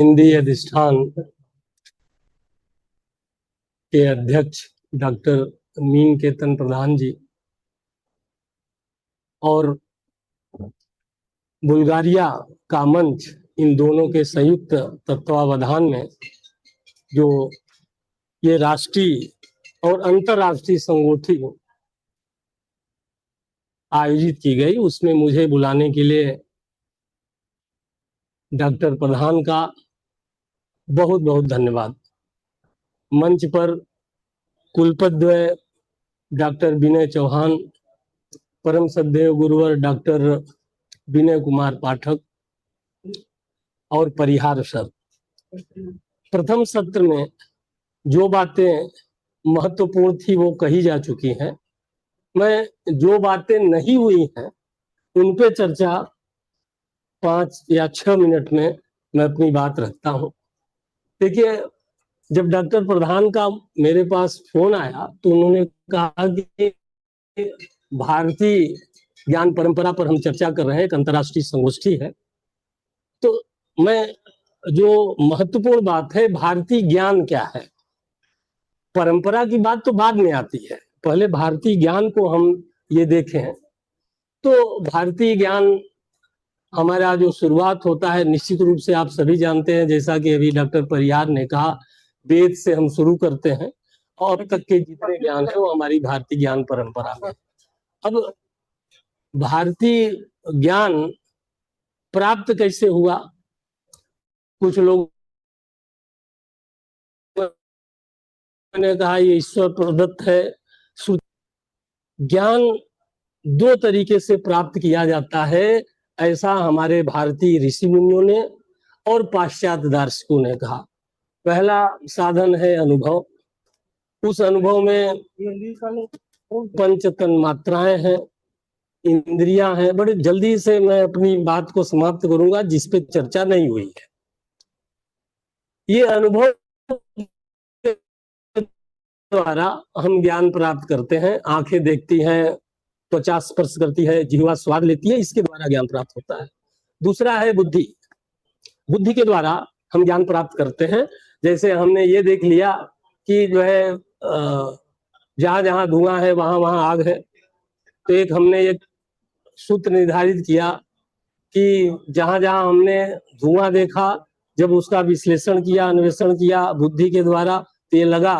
हिंदी अधिष्ठान के अध्यक्ष डॉक्टर मीन केतन प्रधान जी और बुल्गारिया का मंच, इन दोनों के संयुक्त तत्वावधान में जो ये राष्ट्रीय और अंतर्राष्ट्रीय संगोष्ठी आयोजित की गई, उसमें मुझे बुलाने के लिए डॉक्टर प्रधान का बहुत बहुत धन्यवाद। मंच पर कुलपतिद्वय डॉक्टर विनय चौहान, परम सदैव गुरुवर डॉक्टर विनय कुमार पाठक और परिहार सर। प्रथम सत्र में जो बातें महत्वपूर्ण थी वो कही जा चुकी हैं। मैं जो बातें नहीं हुई हैं उन पे चर्चा 5 या 6 मिनट में मैं अपनी बात रखता हूँ। देखिए, जब डॉक्टर प्रधान का मेरे पास फोन आया तो उन्होंने कहा कि भारतीय ज्ञान परंपरा पर हम चर्चा कर रहे हैं, एक अंतर्राष्ट्रीय संगोष्ठी है। तो मैं जो महत्वपूर्ण बात है, भारतीय ज्ञान क्या है, परंपरा की बात तो बाद में आती है, पहले भारतीय ज्ञान को हम ये देखें। तो भारतीय ज्ञान हमारा जो शुरुआत होता है, निश्चित रूप से आप सभी जानते हैं, जैसा कि अभी डॉक्टर परिहार ने कहा, वेद से हम शुरू करते हैं और अब तक के जितने ज्ञान है वो हमारी भारतीय ज्ञान परंपरा में। अब भारतीय ज्ञान प्राप्त कैसे हुआ? कुछ लोग ने कहा ये ईश्वर प्रदत्त है। ज्ञान 2 तरीके से प्राप्त किया जाता है, ऐसा हमारे भारतीय ऋषि मुनियों ने और पाश्चात्य दार्शनिकों ने कहा। पहला साधन है अनुभव। उस अनुभव में पंच तन मात्राएं हैं, इंद्रियां हैं। बड़े जल्दी से मैं अपनी बात को समाप्त करूंगा जिस पे चर्चा नहीं हुई है। ये अनुभव द्वारा हम ज्ञान प्राप्त करते हैं। आंखें देखती हैं, त्वचा स्पर्श करती है, जिह्वा स्वाद लेती है, इसके द्वारा ज्ञान प्राप्त होता है। दूसरा है बुद्धि। बुद्धि के द्वारा हम ज्ञान प्राप्त करते हैं। जैसे हमने ये देख लिया कि जो है जहां जहां धुआं है वहां वहां आग है। तो एक हमने एक सूत्र निर्धारित किया कि जहां जहां हमने धुआं देखा, जब उसका विश्लेषण किया, अन्वेषण किया बुद्धि के द्वारा, तो ये लगा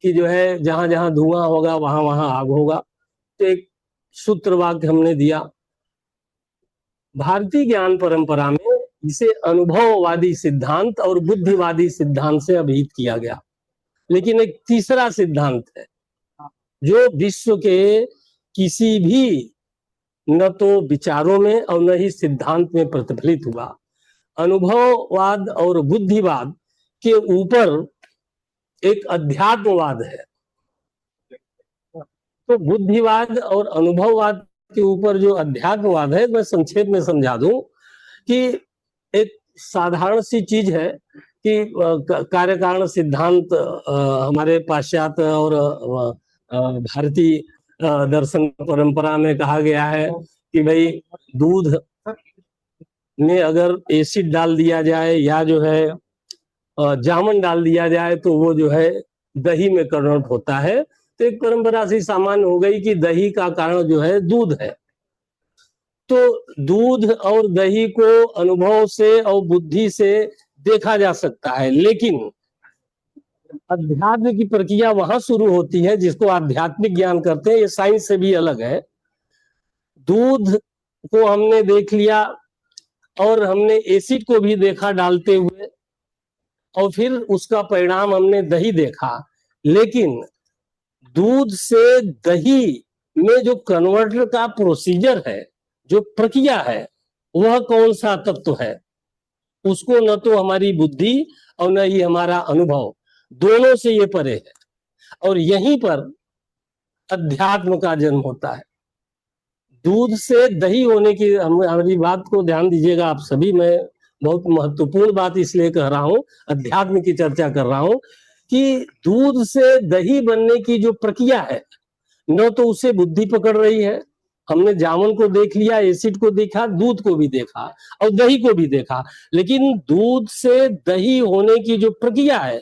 कि जो है जहां जहां धुआं होगा वहां वहां आग होगा। तो एक सूत्र वाक्य हमने दिया। भारतीय ज्ञान परंपरा में इसे अनुभववादी सिद्धांत और बुद्धिवादी सिद्धांत से अभिहित किया गया। लेकिन एक तीसरा सिद्धांत है जो विश्व के किसी भी न तो विचारों में और न ही सिद्धांत में प्रतिफलित हुआ। अनुभववाद और बुद्धिवाद के ऊपर एक अध्यात्मवाद है। तो बुद्धिवाद और अनुभववाद के ऊपर जो अध्यात्मवाद है, मैं संक्षेप में समझा दूं कि एक साधारण सी चीज है कि कार्य कारण सिद्धांत हमारे पाश्चात्य और भारतीय दर्शन परंपरा में कहा गया है कि भाई दूध में अगर एसिड डाल दिया जाए या जो है जामुन डाल दिया जाए तो वो जो है दही में कन्वर्ट होता है। तो एक परंपरा से सामान्य हो गई कि दही का कारण जो है दूध है। तो दूध और दही को अनुभव से और बुद्धि से देखा जा सकता है, लेकिन अध्यात्म की प्रक्रिया वहां शुरू होती है जिसको आध्यात्मिक ज्ञान करते हैं। ये साइंस से भी अलग है। दूध को हमने देख लिया और हमने एसिड को भी देखा डालते हुए, और फिर उसका परिणाम हमने दही देखा। लेकिन दूध से दही में जो कन्वर्टर का प्रोसीजर है, जो प्रक्रिया है, वह कौन सा तत्व है, उसको न तो हमारी बुद्धि और न ही हमारा अनुभव, दोनों से ये परे है। और यहीं पर अध्यात्म का जन्म होता है। दूध से दही होने की हमारी बात को ध्यान दीजिएगा आप सभी। मैं बहुत महत्वपूर्ण बात इसलिए कह रहा हूं, अध्यात्म की चर्चा कर रहा हूं कि दूध से दही बनने की जो प्रक्रिया है, न तो उसे बुद्धि पकड़ रही है, हमने जामुन को देख लिया, एसिड को देखा, दूध को भी देखा और दही को भी देखा, लेकिन दूध से दही होने की जो प्रक्रिया है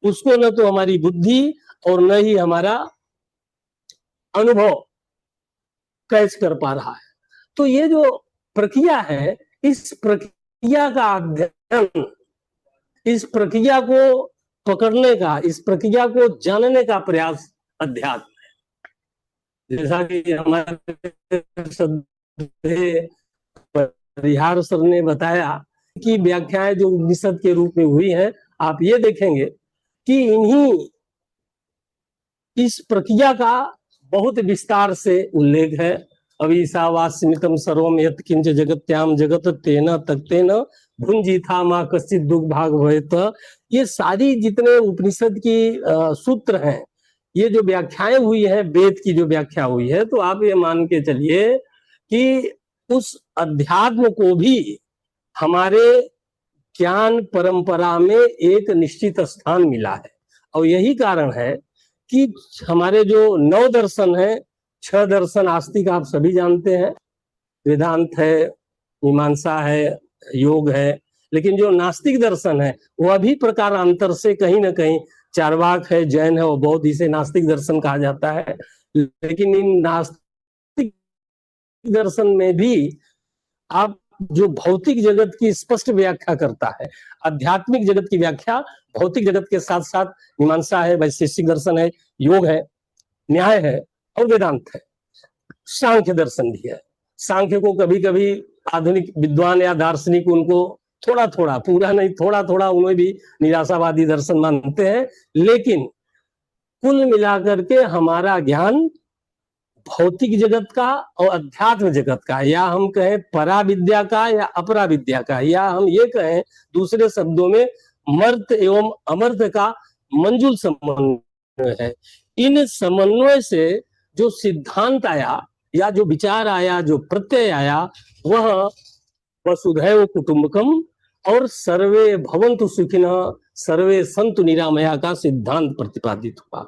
उसको न तो हमारी बुद्धि और न ही हमारा अनुभव कैच कर पा रहा है। तो ये जो प्रक्रिया है, इस प्रक्रिया का अध्ययन, इस प्रक्रिया को पकड़ने का, इस प्रक्रिया को जानने का प्रयास अध्यात्म है। जैसा कि हमारे परिहार सर ने बताया कि व्याख्याएं जो उपनिषद के रूप में हुई हैं, आप ये देखेंगे कि इन्हीं इस प्रक्रिया का बहुत विस्तार से उल्लेख है। अविशावास्मितम सर्वम यत् किंच जगत्याम जगत तेन तक्तेन भुंजीथा मा कश्चित दुख भाग भवेत। ये सारी जितने उपनिषद की सूत्र हैं, ये जो व्याख्याएं हुई है, वेद की जो व्याख्या हुई है, तो आप ये मान के चलिए कि उस अध्यात्म को भी हमारे ज्ञान परंपरा में एक निश्चित स्थान मिला है। और यही कारण है कि हमारे जो 9 दर्शन है, 6 दर्शन आस्तिक आप सभी जानते हैं, वेदांत है, मीमांसा है, योग है, लेकिन जो नास्तिक दर्शन है वह भी प्रकारांतर से कहीं ना कहीं चार्वाक है, जैन है और बौद्ध, इसे नास्तिक दर्शन कहा जाता है। लेकिन इन नास्तिक दर्शन में भी आप जो भौतिक जगत की स्पष्ट व्याख्या करता है, आध्यात्मिक जगत की व्याख्या भौतिक जगत के साथ साथ मीमांसा है, वैशेषिक दर्शन है, योग है, न्याय है और वेदांत है, सांख्य दर्शन भी है। सांख्य को कभी कभी आधुनिक विद्वान या दार्शनिक उनको थोड़ा थोड़ा, पूरा नहीं, थोड़ा थोड़ा उन्हें भी निराशावादी दर्शन मानते हैं। लेकिन कुल मिलाकर के हमारा ज्ञान भौतिक जगत का और अध्यात्म जगत का, या हम कहें पराविद्या का या अपरा विद्या का, या हम ये कहें दूसरे शब्दों में मर्त एवं अमर्त का मंजुल समन्वय है। इन समन्वय से जो सिद्धांत आया या जो विचार आया, जो प्रत्यय आया, वह वसुधैव कुटुंबकम और सर्वे भवन्तु सुखिनः सर्वे सन्तु निरामया का सिद्धांत प्रतिपादित हुआ।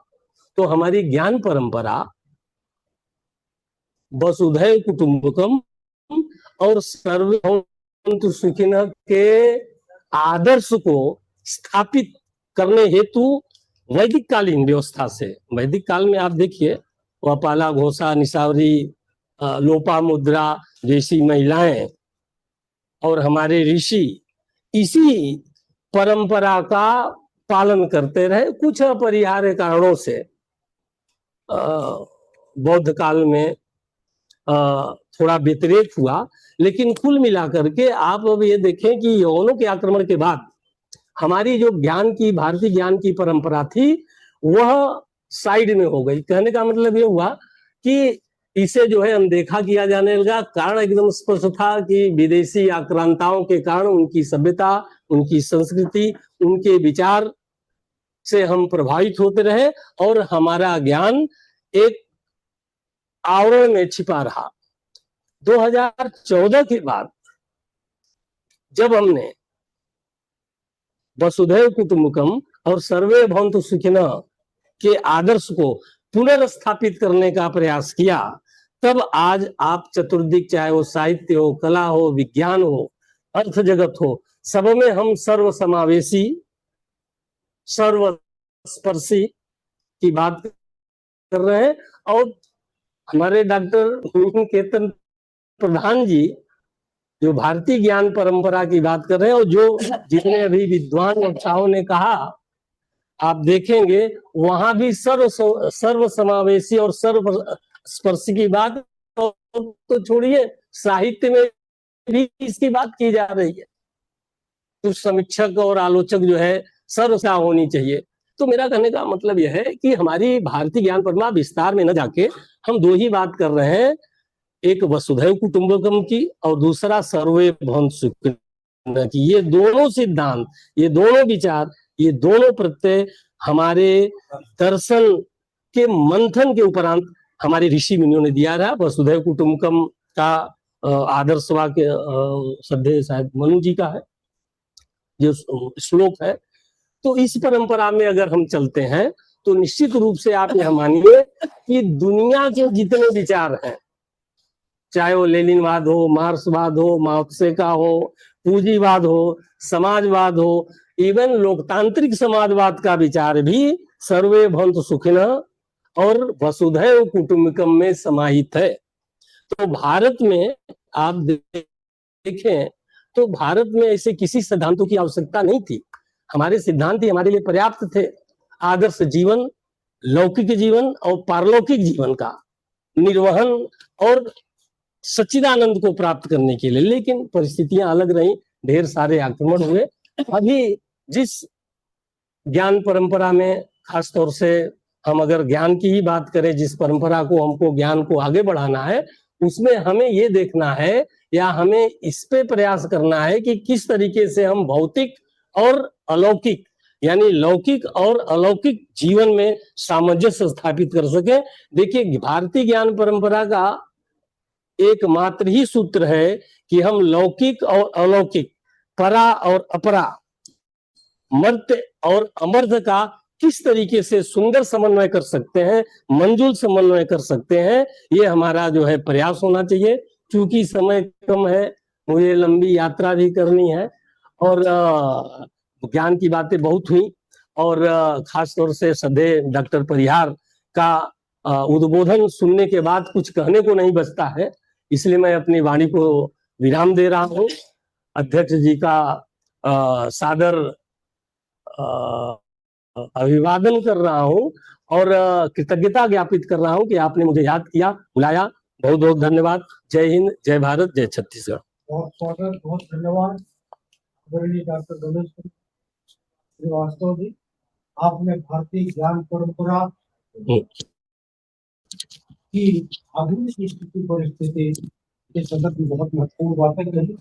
तो हमारी ज्ञान परंपरा वसुधैव कुटुंबकम और सर्वे भवन्तु सुखिनः के आदर्श को स्थापित करने हेतु वैदिक कालीन व्यवस्था से, वैदिक काल में आप देखिए वपाला, घोषा, निसावरी, लोपामुद्रा जैसी महिलाएं और हमारे ऋषि इसी परंपरा का पालन करते रहे। कुछ अपरिहार्य कारणों से बौद्ध काल में थोड़ा व्यतिरेक हुआ, लेकिन कुल मिलाकर के आप अब ये देखें कि यवनों के आक्रमण के बाद हमारी जो ज्ञान की, भारतीय ज्ञान की परंपरा थी, वह साइड में हो गई। कहने का मतलब ये हुआ कि इसे जो है अनदेखा किया जाने लगा। कारण एकदम स्पष्ट था कि विदेशी आक्रांताओं के कारण उनकी सभ्यता, उनकी संस्कृति, उनके विचार से हम प्रभावित होते रहे और हमारा ज्ञान एक आवरण में छिपा रहा। 2014 के बाद जब हमने वसुधैव कुटुंबकम और सर्वे भवन्तु सुखिनः के आदर्श को पुनर्स्थापित करने का प्रयास किया, तब आज आप चतुर्दिक, चाहे वो साहित्य हो, कला हो, विज्ञान हो, अर्थ जगत हो, सब में हम सर्व समावेशी, सर्वस्पर्शी की बात कर रहे हैं। और हमारे डॉक्टर केतन प्रधान जी जो भारतीय ज्ञान परंपरा की बात कर रहे हैं, और जो जितने अभी विद्वान वक्ताओं ने कहा, आप देखेंगे वहां भी सर्व समावेशी और सर्व स्पर्शी की बात तो छोड़िए, साहित्य में भी इसकी बात की जा रही है। कुछ समीक्षक और आलोचक जो है सर्वसा होनी चाहिए। तो मेरा कहने का मतलब यह है कि हमारी भारतीय ज्ञान परंपरा विस्तार में न जाके हम दो ही बात कर रहे हैं, एक वसुधैव कुटुंबकम की और दूसरा सर्वे भवन्तु सुखिनः की। ये दोनों सिद्धांत, ये दोनों विचार, ये दोनों प्रत्यय हमारे दर्शन के मंथन के उपरांत हमारे ऋषि मुनियों ने दिया रहा। वसुधैव कुटुंबकम का आदर्श वाक्य श्रद्धेय शायद मनु जी का है, जो श्लोक है। तो इस परंपरा में अगर हम चलते हैं तो निश्चित रूप से आप यह मानिए कि दुनिया के जितने विचार हैं चाहे वो लेनिनवाद हो, मार्क्सवाद हो, माओत्से का हो, पूंजीवाद हो, समाजवाद हो, इवन लोकतांत्रिक समाजवाद का विचार भी सर्वे भवन्तु सुखिनः और वसुधैव कुटुंबकम में समाहित है। तो भारत में आप देखें तो भारत में ऐसे किसी सिद्धांतों की आवश्यकता नहीं थी। हमारे सिद्धांत ही हमारे लिए पर्याप्त थे। आदर्श जीवन, लौकिक जीवन और पारलौकिक जीवन का निर्वहन और सच्चिदानंद को प्राप्त करने के लिए। लेकिन परिस्थितियां अलग रही, ढेर सारे आक्रमण हुए। अभी जिस ज्ञान परंपरा में, खासतौर से हम अगर ज्ञान की ही बात करें, जिस परंपरा को हमको ज्ञान को आगे बढ़ाना है, उसमें हमें ये देखना है या हमें इस पे प्रयास करना है कि किस तरीके से हम भौतिक और अलौकिक यानी लौकिक और अलौकिक जीवन में सामंजस्य स्थापित कर सके। देखिए, भारतीय ज्ञान परंपरा का एकमात्र ही सूत्र है कि हम लौकिक और अलौकिक, परा और अपरा, मर्त्य और अमर्त्य का किस तरीके से सुंदर समन्वय कर सकते हैं, मंजूल समन्वय कर सकते हैं, ये हमारा जो है प्रयास होना चाहिए। क्योंकि समय कम है, मुझे लंबी यात्रा भी करनी है और ज्ञान की बातें बहुत हुई और खासतौर से श्रद्धेय डॉक्टर परिहार का उद्बोधन सुनने के बाद कुछ कहने को नहीं बचता है, इसलिए मैं अपनी वाणी को विराम दे रहा हूँ। अध्यक्ष जी का सादर अभिवादन कर रहा हूँ और कृतज्ञता ज्ञापित कर रहा हूँ कि आपने मुझे याद किया, बुलाया। बहुत बहुत धन्यवाद। जय हिंद, जय भारत, जय छत्तीसगढ़। बहुत स्वागत, बहुत धन्यवाद डॉक्टर गणेश श्रीवास्तव जी। आपने भारतीय ज्ञान परंपरा की आधुनिक स्थिति परिस्थिति के संदर्भ में बहुत महत्वपूर्ण बातें कही।